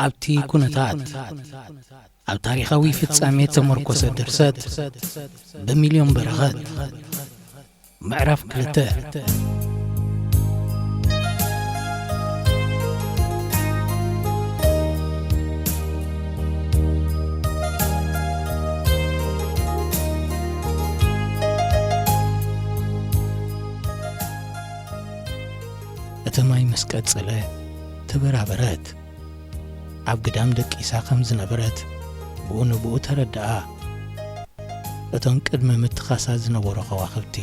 ኣብቲ ኩነታት ኣብ ታሪኻዊ ፍጻሜ ተመርኮሰ ድርሰት በሚልዮን በረኸት ምዕራፍ 2 እተማይ መስቀጽለ ተበራበረት ኣብ ግዳም ደቂሳ ከም ዝነበረት ብኡንብኡ ተረድኣ። እቶም ቅድመ ምትኻሳ ዝነበሩ ኸዋኽብቲ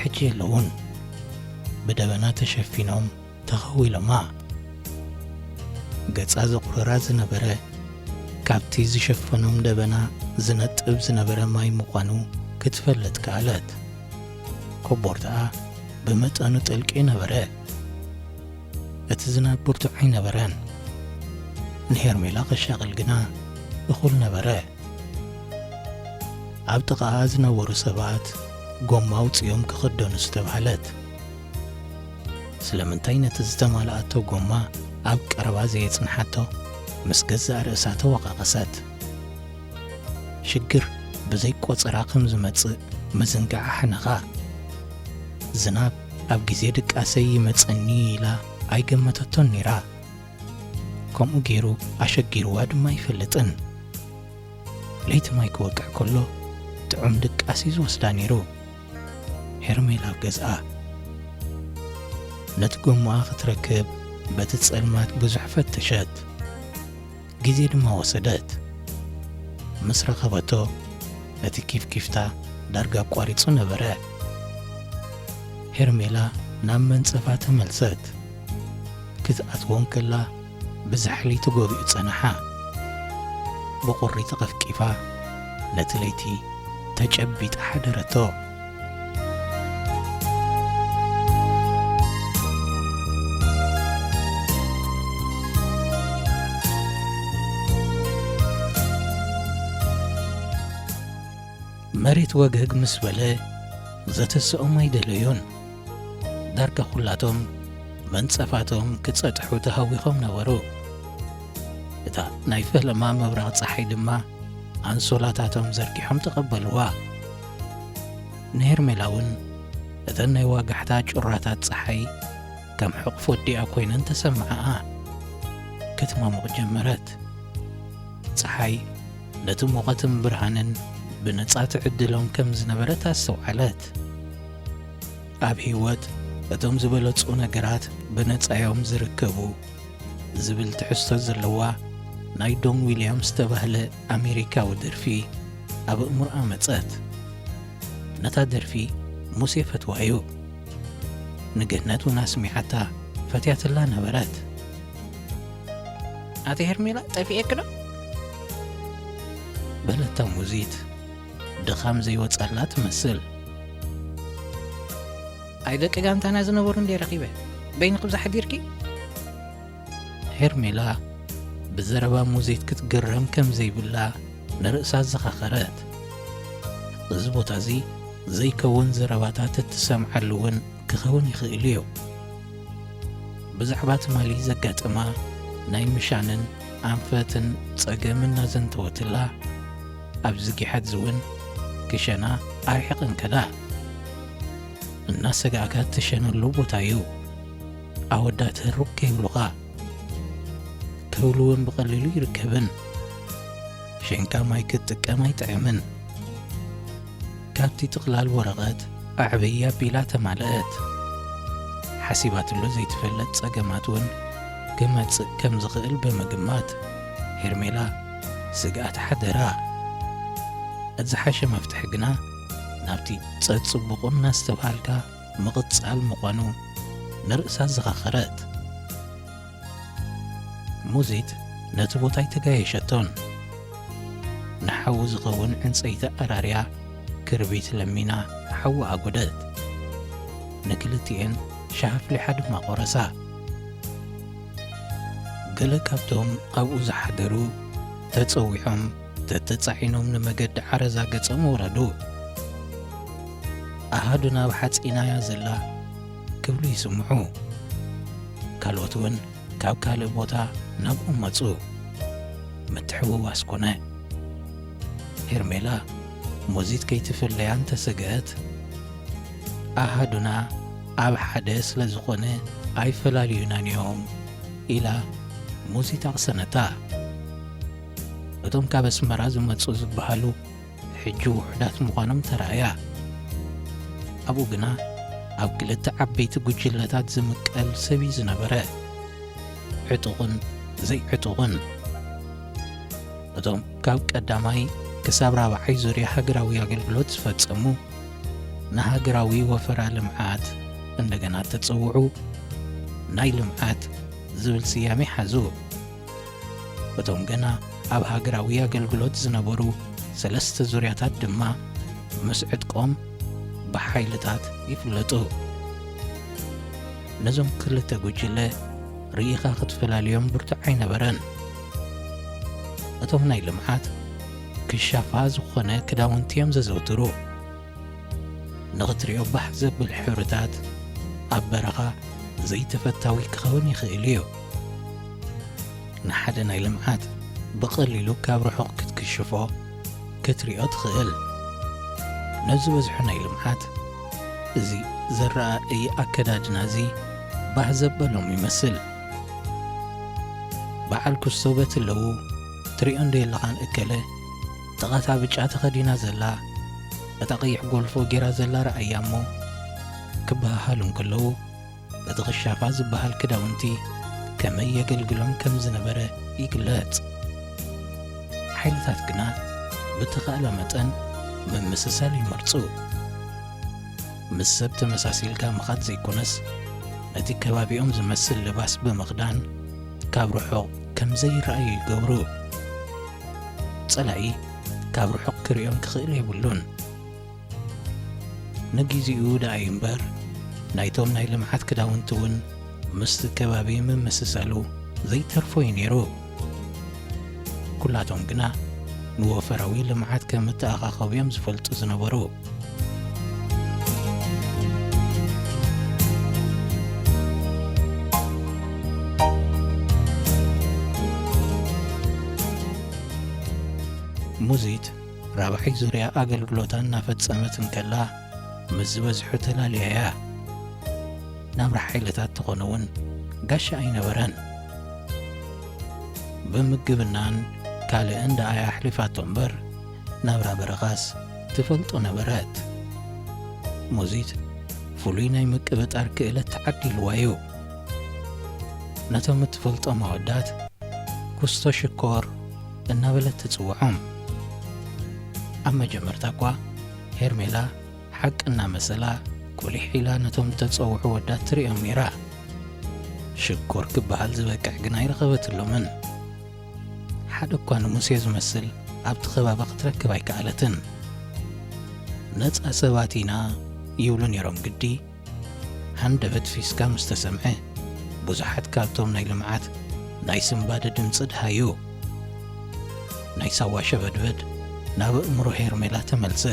ሕጂ የለውን፣ ብደበና ተሸፊኖም ተኸዊሎማ። ገጻ ዘቑረራ ዝነበረ ካብቲ ዝሸፈኖም ደበና ዝነጥብ ዝነበረ ማይ ምዃኑ ክትፈለጥ ከኣለት። ኮቦርትኣ ብመጠኑ ጥልቂ ነበረ። እቲ ዝናብ ብርቱዕ ኣይነበረን። ንሄርሜላ ኸሻቕል ግና እኹል ነበረ። ኣብ ጥቓኣ ዝነበሩ ሰባት ጎማ ውፅኦም ክኽደኑ ዝተባህለት፣ ስለምንታይ ነቲ ዝተማልኣቶ ጎማ ኣብ ቀረባ ዘየጽንሓቶ ምስ ገዛእ ርእሳ ተወቓቐሰት። ሽግር ብዘይቈፅራ ከም ዝመጽእ ምዝንጋዕ ሓነኻ። ዝናብ ኣብ ግዜ ድቃሰይ ይመጸኒ ኢላ ኣይገመተቶን ኔራ። ከምኡ ገይሩ ኣሸጊርዋ ድማ ኣይፈልጥን። ለይቲ ማይ ክወቅዕ ከሎ ጥዑም ድቃሲ ዝወስዳ ነይሩ። ሄርሜላ ኣብ ገዝኣ ነቲ ጎማኣ ክትረክብ በቲ ጸልማት ብዙሕ ፈተሸት። ግዜ ድማ ወሰደት። ምስ ረኸበቶ እቲ ኪፍኪፍታ ዳርጋ ኣቋሪጹ ነበረ። ሄርሜላ ናብ መንጸፋ ተመልሰት። ክትኣትዎን ከላ ብዛሕሊ ተጐቢኡ ጸንሓ። ብቑሪ ተቐፍቂፋ ነቲ ለይቲ ተጨቢጣ ሓደረቶ። መሬት ወግህግ ምስ በለ ዘተስኦም ኣይደለዮን። ዳርጋ ኹላቶም መንጸፋቶም ክጸጥሑ ተሃዊኾም ነበሩ። እታ ናይ ፈለማ መብራቕ ፀሓይ ድማ ኣንሶላታቶም ዘርጊሖም ተቐበልዋ። ንሄርሜላውን እተን ናይ ዋጋሕታ ጩራታት ፀሓይ ከም ሕቑፍ ወዲኣ ኮይነን ተሰምዓኣ። ክትማሙቕ ጀመረት። ፀሓይ ነቲ ሙቐትን ብርሃንን ብነጻ ትዕድሎም ከም ዝነበረት ኣስተውዓለት። ኣብ ህይወት እቶም ዝበለጹ ነገራት ብነጻዮም ዝርከቡ ዝብል ትሕዝቶ ዘለዋ ናይ ዶን ዊልያም ዝተባህለ ኣሜሪካዊ ደርፊ ኣብ እሙርኣ መጸት። ነታ ደርፊ ሙሴ ፈትዋዩ። ንገነት እውን ኣስሚዓታ ፈትያትላ ነበረት። ኣቲ ሄርሜላ ጠፊኤክ ዶ በለታ ሙዚት ድኻም ዘይወጸላ ትመስል። ኣይ ደቂ ጋንታና ዝነበሩ እንደ ረኺበ በይኒ ኽብዛ ሓዲርኪ። ሄርሜላ ብዘረባ ሙዚት ክትግረም ከም ዘይብላ ንርእሳ ዘኻኸረት። እዚ ቦታ እዚ ዘይከውን ዘረባታት እትሰምዓሉውን ክኸውን ይኽእል እዩ። ብዛዕባ ትማሊ ዘጋጥማ ናይ ምሻንን ኣንፈትን ጸገምን ናዘንተወትላ ኣብዚ ጊሓት ዝውን ክሸና ኣርሒቕን ከዳ እናሰጋእካ ትሸነሉ ቦታ እዩ። ኣወዳትህ ሩቅ ከይብሉኻ ከብልውን ብቐሊሉ ይርከብን። ሸንካ ማይ ክትጥቀም ኣይጥዕምን። ካብቲ ጥቕላል ወረቐት ኣዕበይ ኣቢላ ተማልአት። ሓሲባትሎ ዘይትፈለጥ ጸገማት እውን ክመጽእ ከም ዝኽእል ብምግማት ሄርሜላ ስጋኣት ሓደራ። እቲ ዝሓሸ መፍትሒ ግና ናብቲ ጸጽቡቑን ናስተብሃልካ ምቕጻል ምዃኑ ንርእሳ ዘኻኸረት። ሙዚት ነቲ ቦታ ይተጋየሸቶን። ንሓዊ ዝኸውን ዕንፀይቲ ኣራርያ ክርቢት ለሚና ሓዊ ኣጐደት። ንክልቲአን ሻፍሊሓ ድማ ቖረሳ። ገለ ካብቶም ኣብኡ ዝሓደሩ ተጸዊዖም ተተጻዒኖም ንመገዲ ዓረዛ ገጾም ወረዱ። ኣሃዱ ናብ ሓጺናያ ዘላ ክብሉ ይስምዑ። ካልኦት እውን ካብ ካልእ ቦታ ናብኡ መፁ ምትሕውዋስ ኮነ ሄርሜላ ሙዚት ከይትፍለያ እንተሰግአት ኣሃዱና ኣብ ሓደ ስለ ዝኾነ ኣይፈላልዩናን እዮም ኢላ ሙዚት ኣቕሰነታ እቶም ካብ ኣስመራ ዝመፁ ዝበሃሉ ሕጂ ውሕዳት ምዃኖም ተረእያ ኣብኡ ግና ኣብ ክልተ ዓበይቲ ጉጅለታት ዝምቀል ሰብ ዝነበረ ዕጡቕን ዘይዕጡቕን እቶም ካብ ቀዳማይ ክሳብ ራብዓይ ዙርያ ሃገራዊ ኣገልግሎት ዝፈጸሙ ንሃገራዊ ወፈራ ልምዓት እንደገና ተጽውዑ ናይ ልምዓት ዝብል ስያሜ ሓዙ እቶም ገና ኣብ ሃገራዊ ኣገልግሎት ዝነበሩ ሰለስተ ዙርያታት ድማ ምስ ዕጥቆም ብሓይልታት ይፍለጡ ነዞም ክልተ ጉጅለ ርኢኻ ክትፈላልዮም ብርቱዕ ኣይነበረን እቶም ናይ ልምዓት ክሻፋ ዝኾነ ክዳውንቲ እዮም ዘዘውትሩ ንኽትሪኦ ባሕ ዘብል ሕብርታት ኣብ በረኻ ዘይተፈታዊ ክኸውን ይኽእል እዩ ንሓደ ናይ ልምዓት ብቐሊሉ ካብ ርሑቕ ክትክሽፎ ክትሪኦ ትኽእል ነዚ በዝሑ ናይ ልምዓት እዚ ዘረኣኢ ኣከዳድና እዚ ባህ ዘበሎም ይመስል በዓል ክስተውበት ኣለዉ ትሪኦ እንደየለኻን እከለ ጥቓታ ብጫ ተኸዲና ዘላ እታ ቀይሕ ጎልፎ ጌራ ዘላ ረኣያ እሞ ክበሃሉ እንከለዉ እቲ ክሻፋ ዝበሃል ክዳውንቲ ከመይ የገልግሎም ከም ዝነበረ ይግለጽ ሓይልታት ግና ብተኻእለ መጠን ምምስሳል ይመርፁ ምስ ሰብ ተመሳሲልካ ምኻድ ዘይኮነስ እቲ ከባቢኦም ዝመስል ልባስ ብምኽዳን ካብ ርሑቕ ከም ዘይረኣዩ ይገብሩ ጸላኢ ካብ ርሑቕ ክሪኦም ክኽእል የብሉን ንጊዜኡ ደኣይ እምበር ናይቶም ናይ ልምዓት ክዳውንቲ እውን ምስቲ ከባቢ ምምስሳሉ ዘይተርፎ እዩ ነይሩ ኩላቶም ግና ንወፈራዊ ልምዓት ከም እተኣኻኸቡ እዮም ዝፈልጡ ዝነበሩ ሙዚት ራብዓይ ዙርያ ኣገልግሎታ እናፈጸመት እንከላ ምስ ዝበዝሑ ተላልያያ ናብራ ሓይልታት ተኾነ እውን ጋሻ ኣይነበረን ብምግብናን ካልእን ደኣያ ኣሕሊፋቶ እምበር ናብራ በረኻስ ትፈልጦ ነበረት ሙዚት ፍሉይ ናይ ምቅብጣር ክእለት ተዓዲልዋ እዩ ነቶም እትፈልጦም ኣወዳት ኩስቶ ሽኮር እናበለት ትጽውዖም ኣብ መጀመርታ እኳ ሄርሜላ ሓቅና መሰላ ቁሊሕ ኢላ ነቶም ተጸውዑ ወዳት ትሪኦም ነይራ ሽኮር ክበሃል ዝበቅዕ ግን ኣይረኸበትሎምን ሓደ እኳ ንሙሴ ዝመስል ኣብቲ ኸባቢ ክትረክብ ኣይከኣለትን ነፃ ሰባት ኢና ይብሉ ነይሮም ግዲ ሃንደበት ፊስካ ምስ ተሰምዐ ብዙሓት ካብቶም ናይ ልምዓት ናይ ስምባደ ድምፂ ድሃዩ ናይ ሳዋ ሸበድበድ ናብ እምሮ ሄርሜላ ተመልሰ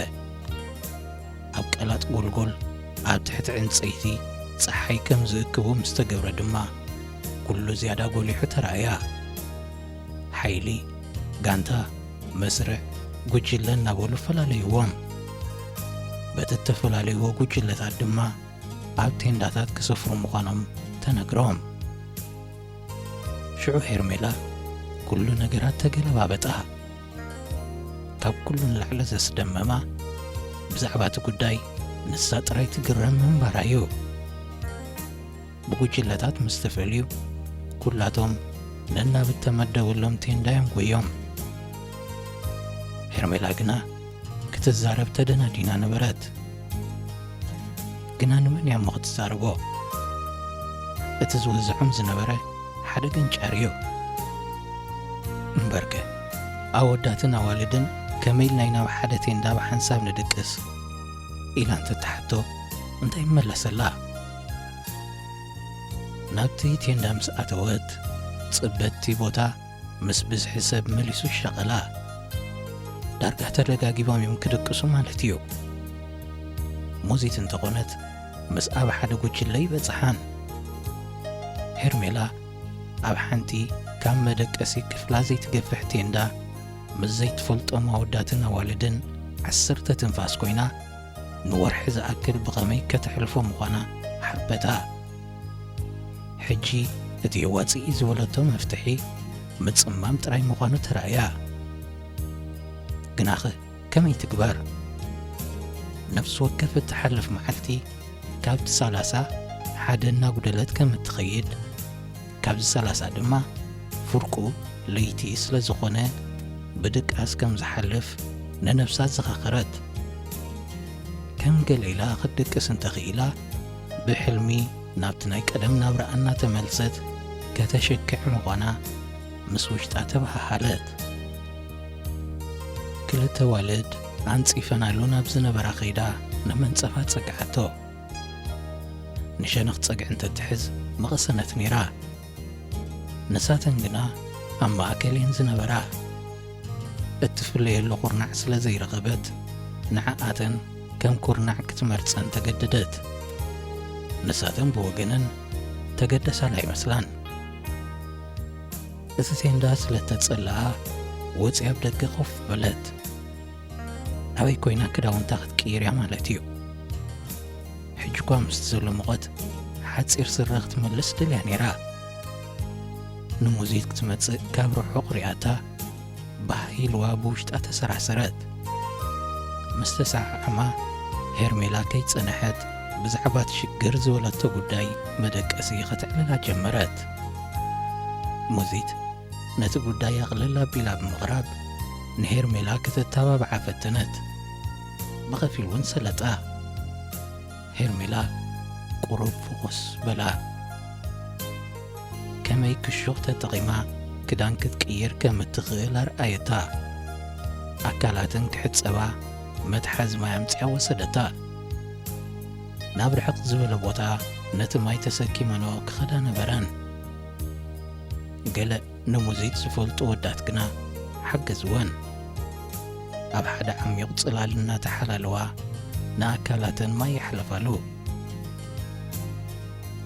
ኣብ ቀላጥ ጎልጎል ኣብ ትሕቲ ዕንፀይቲ ፀሓይ ከም ዝእክቡ ምስ ተገብረ ድማ ኩሉ ዝያዳ ጎሊሑ ተረኣያ ሓይሊ ጋንታ መስርዕ ጉጅለ እናበሉ ፈላለይዎም በቲ ተፈላለይዎ ጉጅለታት ድማ ኣብ ቴንዳታት ክሰፍሩ ምዃኖም ተነግሮም ሽዑ ሄርሜላ ኩሉ ነገራት ተገለባበጣ ካብ ኩሉ ንላዕሊ ዘስደመማ ብዛዕባ እቲ ጉዳይ ንሳ ጥራይ ትግረም ምንባራ እዩ ብጉጅለታት ምስ ተፈልዩ ኩላቶም ነናብት ተመደብሎም ቴንዳ እዮም ጐዮም ሄርሜላ ግና ክትዛረብ ተደናዲና ነበረት ግና ንመን እያ እሞ ክትዛረቦ እቲ ዝውዝዖም ዝነበረ ሓደ ገንጫር እዩ እምበርከ ኣወዳትን ኣዋልድን ከመይ ኢልና ናብ ሓደ ቴንዳ ብሓንሳብ ንድቅስ ኢላ እንተተሓቶ እንታይ መለሰላ ናብቲ ቴንዳ ምስ ኣተወት ጽበቲ ቦታ ምስ ብዝሒ ሰብ መሊሱ ሸቐላ ዳርጋ ተደጋጊቦም እዮም ክድቅሱ ማለት እዩ ሙዚት እንተኾነት ምስ ኣብ ሓደ ጉጅለ ይበፅሓን ሄርሜላ ኣብ ሓንቲ ካብ መደቀሲ ክፍላ ዘይትገፍሕ ቴንዳ ምስ ዘይትፈልጦም ኣወዳትን ኣዋልድን 10 ትንፋስ ኮይና ንወርሒ ዝኣክል ብኸመይ ከተሕልፎ ምዃና ሓበታ። ሕጂ እቲ ዋፅኢ ዝበለቶ መፍትሒ ምጽማም ጥራይ ምዃኑ ተራእያ። ግናኸ ከመይ ትግበር? ነፍሲ ወከፍ እትሓልፍ መዓልቲ ካብቲ 30 ሓደ እናጉደለት ከም እትኸይድ ካብዚ 30 ድማ ፍርቁ ለይቲ ስለ ዝኾነ ብድቃስ ከም ዝሓልፍ ንነፍሳት ዘኻኸረት። ከም ገሌላ ክትድቅስ እንተኽኢላ ብሕልሚ ናብቲ ናይ ቀደም ናብራ እናተመልሰት ከተሸክዕ ምዃና ምስ ውሽጣ ተባሃለት። ክልተ ዋልድ ኣንጺፈናሉ ናብ ዝነበራ ኸይዳ ንመንጸፋ ጸግዓቶ። ንሸነኽ ጸግዕ እንተትሕዝ መቐሰነት ነይራ። ንሳተን ግና ኣብ ማእከልን ዝነበራ እትፍለየሉ ኹርናዕ ስለ ዘይረኸበት ንዓኣተን ከም ኵርናዕ ክትመርጸን ተገደደት። ንሳተን ብወገነን ተገደሳላ ይመስላን። እቲ ቴንዳ ስለ ተጸልኣ ወፂኣ ኣብ ደገ ኾፍ በለት። ኣበይ ኮይና ክዳውንታ ክትቅይር እያ ማለት እዩ። ሕጂ እኳ ምስቲ ዘሎ ሙቐት ሓፂር ስረ ክትመልስ ድልያ ነይራ። ንሙዚት ክትመጽእ ካብ ርሑቕ ሪኣታ ባሂልዋ ብውሽጣ ተሰራሰረት። ምስ ተሰዓዓማ ሄርሜላ ከይጸንሐት ብዛዕባ ትሽግር ዝበለቶ ጉዳይ መደቀሲ ኸትዕልላ ጀመረት። ሙዚት ነቲ ጉዳይ ኣቕልላ ኣቢላ ብምቕራብ ንሄርሜላ ክትተባብዓ ፈተነት። ብኸፊል እውን ሰለጣ። ሄርሜላ ቁሩብ ፍቑስ በላ። ከመይ ክሹኽ ተጠቒማ ክዳን ክትቅይር ከም እትኽእል ኣርኣየታ። ኣካላትን ክሕጸባ መትሓዝ ማይ ኣምፂኣ ወሰደታ። ናብ ርሕቕ ዝበለ ቦታ ነቲ ማይ ተሰኪመኖ ክኸዳ ነበረን። ገለ ንሙዚት ዝፈልጡ ወዳት ግና ሓገዝወን። ኣብ ሓደ ዓሚቕ ጽላል እናተሓላለዋ ንኣካላተን ማይ ይሕለፋሉ።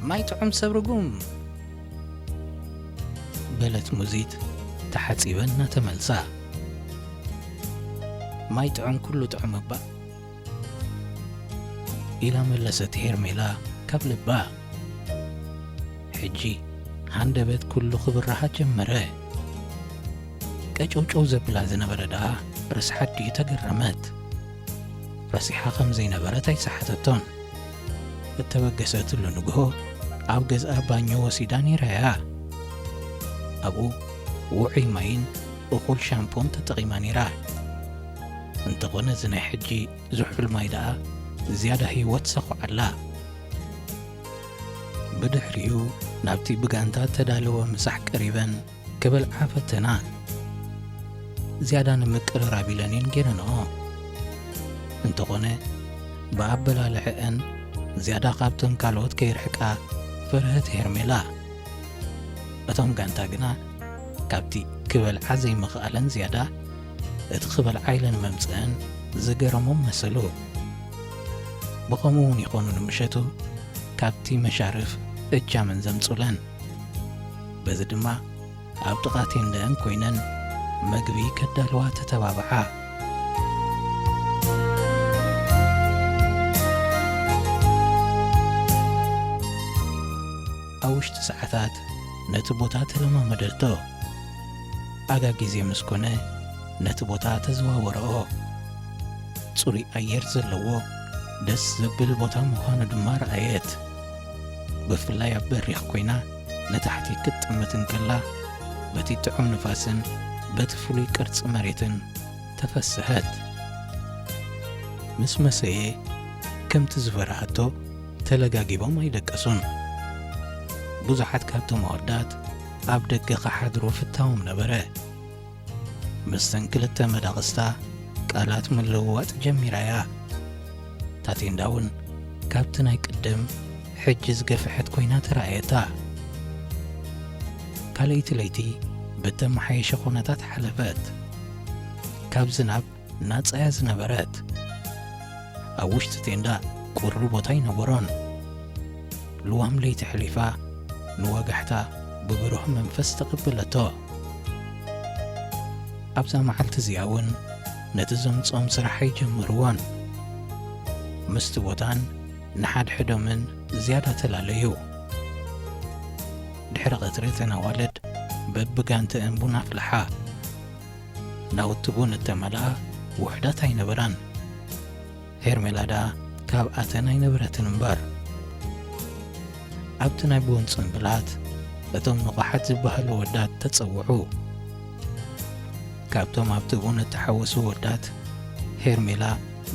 ማይ ጥዑም ሰብ ርጉም በለት ሙዚት ተሓጺበን እናተመልሳ። ማይ ጥዑም ኩሉ ጥዑም እባ ኢላ መለሰት ሄርሜላ ካብ ልባ። ሕጂ ሃንደበት ኩሉ ክብራሃ ጀመረ። ቀጨውጨው ዘብላ ዝነበረ ደኣ ርስሓ ድዩ ተገረመት። ረሲሓ ከም ዘይነበረት ኣይሰሓተቶን። እተበገሰትሉ ንግሆ ኣብ ገዝኣ ባኞ ወሲዳ ነይራያ። ኣብኡ ውዑይ ማይን እኹል ሻምፖን ተጠቒማ ነይራ። እንተኾነ እዚ ናይ ሕጂ ዝሑል ማይ ደኣ ዝያዳ ህይወት ሰኹዓላ። ብድሕሪኡ ናብቲ ብጋንታ ተዳለወ ምሳሕ ቀሪበን ክበልዓ ፈተና። ዝያዳ ንምቅርራብ ኢለንን ጌረንኦ። እንተኾነ ብኣበላልዕአን ዝያዳ ካብተን ካልኦት ከይርሕቃ ፈርህት ሄርሜላ። እቶም ጋንታ ግና ካብቲ ክበልዓ ዘይምኽኣለን ዝያዳ እቲ ክበልዓ ኢለን መምፅአን ዝገረሞም መሰሉ። ብኸምኡ እውን ይኾኑ ንምሸቱ ካብቲ መሻርፍ እጃመን ዘምጹለን። በዚ ድማ ኣብ ጥቓ ቴንደአን ኮይነን መግቢ ከዳልዋ ተተባብዓ። ኣብ ውሽጢ ሰዓታት ነቲ ቦታ ተለማመደቶ። ኣጋ ጊዜ ምስ ኮነ ነቲ ቦታ ተዘዋወረኦ። ጽሩይ ኣየር ዘለዎ ደስ ዘብል ቦታ ምዃኑ ድማ ረኣየት። ብፍላይ ኣብ በሪኽ ኮይና ነታሕቲ ክትጥምት እንከላ በቲ ጥዑም ንፋስን በቲ ፍሉይ ቅርፂ መሬትን ተፈስሐት። ምስ መሰየ ከምቲ ዝፈራሃቶ ተለጋጊቦም ኣይደቀሱን። ብዙሓት ካብቶም ኣወዳት ኣብ ደገ ኸሓድሮ ፍታዎም ነበረ። ምስተን ክልተ መዳቕስታ ቃላት ምልውዋጥ ጀሚራያ። ታቴንዳ እውን ካብቲ ናይ ቅድም ሕጂ ዝገፍሐት ኮይና ተረኣየታ። ካልይቲ ለይቲ ብተመሓየሸ ኹነታት ሓለፈት። ካብ ዝናብ ናጻያ ዝነበረት። ኣብ ውሽጢ ቴንዳ ቁሪ ቦታ ይነበሮን። ልዋም ለይቲ ሕሊፋ ንወጋሕታ ብብሩህ መንፈስ ተቐበለቶ ኣብዛ መዓልቲ እዚኣ እውን ነቲ ዘምጾም ስራሕ ይጀምርዎን ምስቲ ቦታን ንሓድሕዶምን ዝያዳ ተላለዩ ድሕሪ ቐትሪ እተን ኣዋልድ በብጋንትአን ቡን ኣፍልሓ ናውቲ ቡን እተመልኣ ውሕዳት ኣይነበራን ሄርሜላዳ ካብኣተን ኣይነበረትን እምበር ኣብቲ ናይ ቡን ጽምብላት እቶም ንቑሓት ዝበሃሉ ወዳት ተጸውዑ ካብቶም ኣብቲ ቡን እተሓወሱ ወዳት ሄርሜላ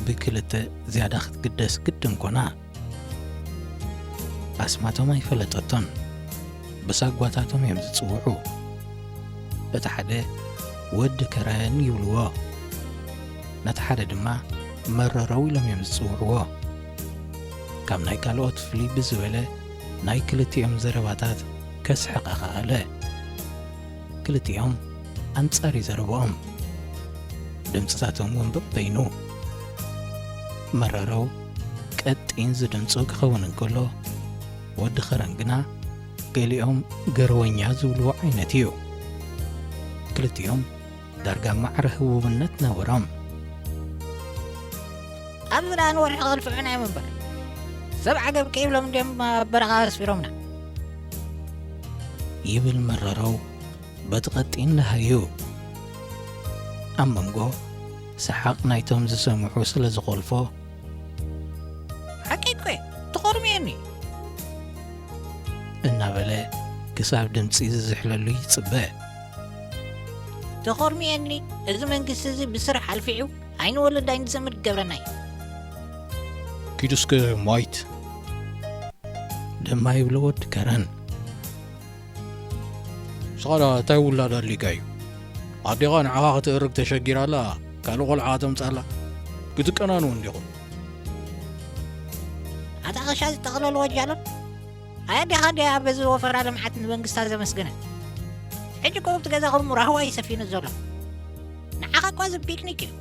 ብክልተ ዝያዳ ክትግደስ ግድን ኮና ኣስማቶም ኣይፈለጠቶን ብሳጓታቶም እዮም ዝጽውዑ እቲ ሓደ ወዲ ከረን ይብልዎ ነቲ ሓደ ድማ መረረው ኢሎም እዮም ዝጽውዕዎ ካብ ናይ ካልኦት ፍልይ ብዝበለ ናይ ክልቲኦም ዘረባታት ከስሕቐ ኸኣለ ክልቲኦም ኣንጻር ይዘረብኦም ድምፅታቶም እውን በበይኑ መረረው ቀጢን ዝድምፁ ክኸውን እንከሎ ወዲ ኸረን ግና ገሊኦም ገረወኛ ዝብልዎ ዓይነት እዩ ክልቲኦም ዳርጋ ማዕረ ህቡብነት ነበሮም ኣብ ዝላን ወርሒ ኽልፍዑና እዮም እምበር ሰብዓ ገብቂ ይብሎም እንዲኦም በረኻ ኣስፊሮምና ይብል መረረው በቲ ቐጢን ለሃዩ ኣብ መንጎ ሰሓቕ ናይቶም ዝሰምዑ ስለ ዝቖልፎ ሓቂት ኮ ተኸርሚየኒ እናበለ ክሳብ ድምፂ ዝዝሕለሉ ይጽበ ተኸርሚየኒ እዚ መንግስቲ እዚ ብስራሕ ኣልፊዑ ኣይንወለድ ኣይንዘምድ ገብረና እዩ ኪዱስከ ሞይት ድማ ይብሎ ወዲ ከረን ስኻዳ እንታይ ውላድ ኣድሊካ እዩ ኣዴኻ ንዓኻ ክትእርግ ተሸጊራላ ካልእ ቖልዓ ተምጻላ ክትቀናንዎ እንዲኹም ኣታ ኸሻ ዝጠቕለል ወጃሎን ኣያዲኻ ዲያ በዚ ወፈራ ልምዓት ንመንግስታት ዘመስግነ ሕጂ ኮብቲ ገዛኹም ራህዋ ይሰፊኑ ዘሎ ንዓኻ እኳ ዚ ፒክኒክ እዩ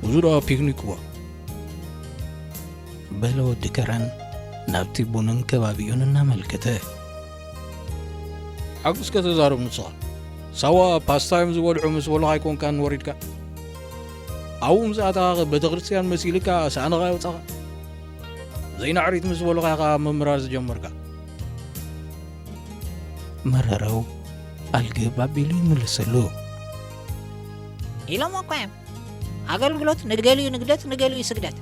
ብዙ ዳ ፒክኒክ እዋ በለ ወዲ ከረን ናብቲ ቡንን ከባቢኡን እናመልከተ ሓጉስከ ተዛረብ ንስኻ ሳዋ ፓስታ እዮም ዝበልዑ ምስ በልኻ ኣይኮንካ ንወሪድካ ኣብኡ ምዝኣታኻ ቤተ ክርስቲያን መሲልካ ሳእንኻ የውፃኻ ዘይናዕሪት ምስ በልኻ ኢኻ ምምራር ዝጀመርካ መረረው ኣልግብ ኣቢሉ ይምልሰሉ ኢሎም እኳ እዮም ኣገልግሎት ንገሊዩ ንግደት ንገሊዩ ስግደት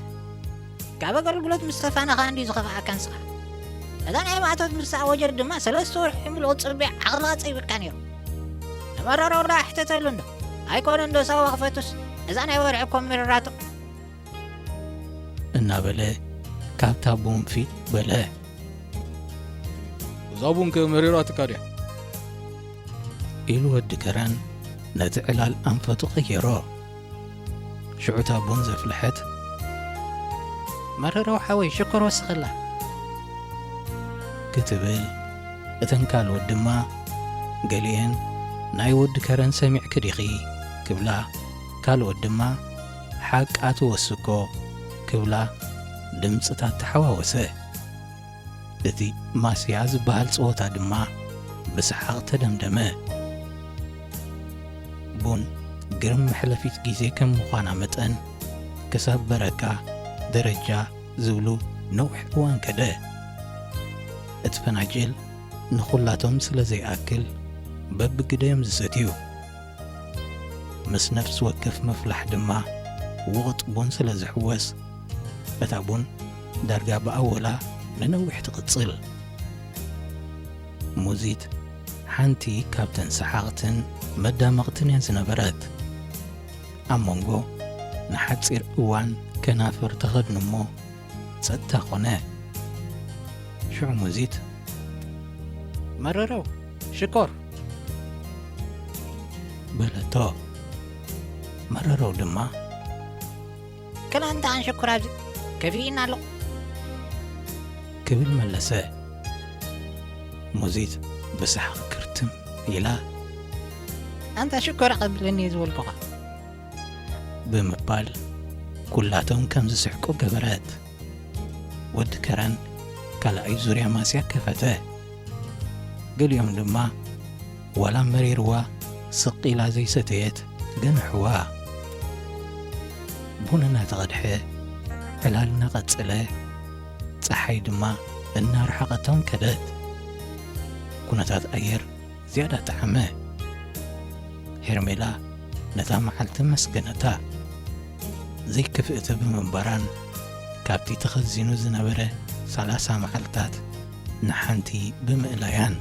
ካብ ኣገልግሎት ምስ ተፋነኻ እንዲ ዝኸፍኣካ ንስኻ እዛ ናይ ማእቶት ምሳእ ወጀር ድማ 3 ወርሒ ምልኦ ጽርቢዕ ዓቕልኻ ጸይብካ ነይሩ ንመረረው ዳ ኣሕተተሉ እንዶ ኣይኮነ እንዶ ሰባ ክፈቱስ እዛ ናይ ወርሒ ኮሚራቶ እናበለ ካብታ ቡን ፊት በለ እዛ ቡን ከመሪራትካ ድያ ኢሉ ወዲ ከረን ነቲ ዕላል ኣንፈቱ ቀየሮ ሽዑታ ቡን ዘፍልሐት መረረው ሓወይ ሽኮር ወስኸላ ክትብል እተን ካልኦት ድማ ገሊአን ናይ ወዲ ከረን ሰሚዕ ክዲኺ ክብላ ካልኦት ድማ ሓቃ ትወስኮ ክብላ ድምፅታት ተሓዋወሰ እቲ ማስያ ዝበሃል ፀወታ ድማ ብሰሓቕ ተደምደመ ቡን ግርም መሕለፊት ጊዜ ከም ምዃና መጠን ክሳብ በረካ ደረጃ ዝብሉ ነዊሕ እዋን ከደ እቲ ፈናጅል ንኹላቶም ስለ ዘይኣክል በብግደዮም ዝሰትዩ ምስ ነፍሲ ወከፍ መፍላሕ ድማ ውቕጥ ቡን ስለ ዝሕወስ እታ ቡን ዳርጋ ብኣወላ ንነዊሕ ትቕጽል ሙዚት ሓንቲ ካብተን ሰሓቕትን መዳመቕትን እየን ዝነበረት ኣብ መንጎ ንሓፂር እዋን ከናፍር ተኸድኑ እሞ ጸጥታ ኾነ ሽዑ ሙዚት መረረው ሽኮር በለቶ መረረው ድማ ክላንታ አንሽኩር ኣብዚ ከፊኢና ኣሎ ክብል መለሰ ሙዚት ብሰሓቕ ክርትም ኢላ ኣንታ ሽኮር ቐብለኒ ዝበልኩኻ ብምባል ኩላቶም ከም ዝስሕቁ ገበረት ወዲ ከረን ካልኣይ ዙርያ ማስያ ከፈተ ገሊኦም ድማ ዋላ መሪርዋ ስቂላ ዘይሰተየት ገንሕዋ ቡን እናተቐድሐ ዕላል እናቐጽለ ፀሓይ ድማ እናርሓቐቶም ከደት ኩነታት ኣየር ዝያዳ ጣዕመ ሄርሜላ ነታ መዓልቲ መስገነታ ዘይክፍእቲ ብምንበራን ካብቲ ተኸዚኑ ዝነበረ 30 መዓልታት ንሓንቲ ብምእላያን